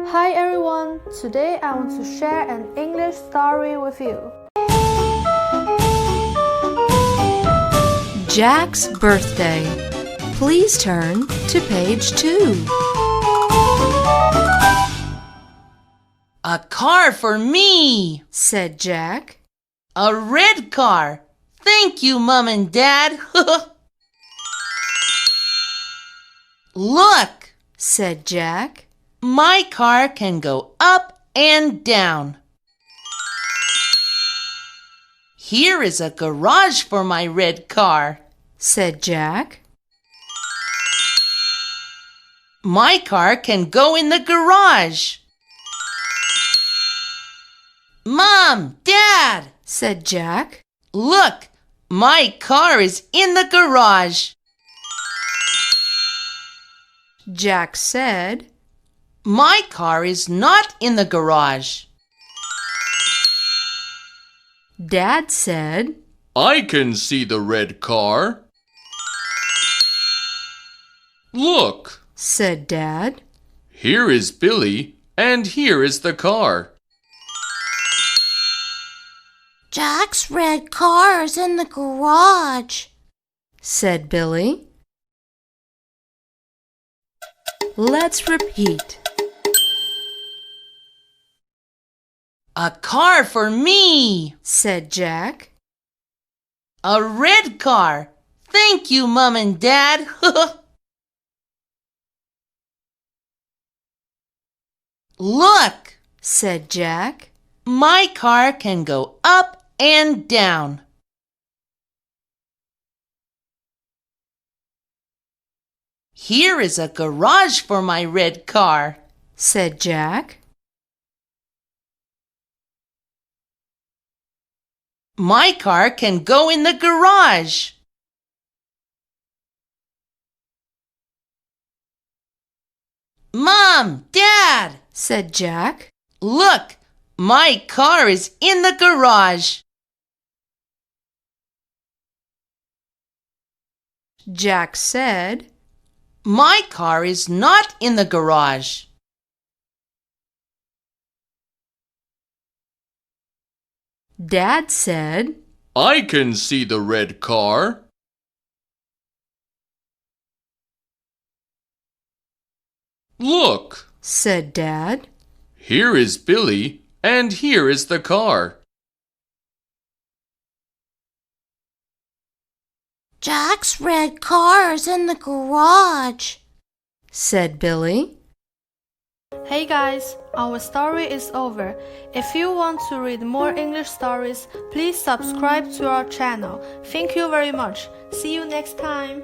Hi everyone, today I want to share an English story with you. Jack's birthday. Please turn to page 2. A car for me, said Jack. A red car. Thank you, Mom and Dad. Look, said Jack. My car can go up and down. Here is a garage for my red car, said Jack. My car can go in the garage. Mom, Dad, said Jack. Look, my car is in the garage. Jack said, My car is not in the garage. Dad said, I can see the red car. Look, said Dad. Here is Billy, and here is the car. Jack's red car is in the garage, said Billy. Let's repeat. A car for me, said Jack. A red car. Thank you, Mom and Dad. Look, said Jack. My car can go up and down. Here is a garage for my red car, said Jack. My car can go in the garage. Mom, Dad, said Jack. Look, my car is in the garage. Jack said, My car is not in the garage. Dad said, I can see the red car. Look, said Dad. Here is Billy, and here is the car. Jack's red car is in the garage, said Billy. Hey guys, our story is over. If you want to read more English stories, please subscribe to our channel. Thank you very much. See you next time.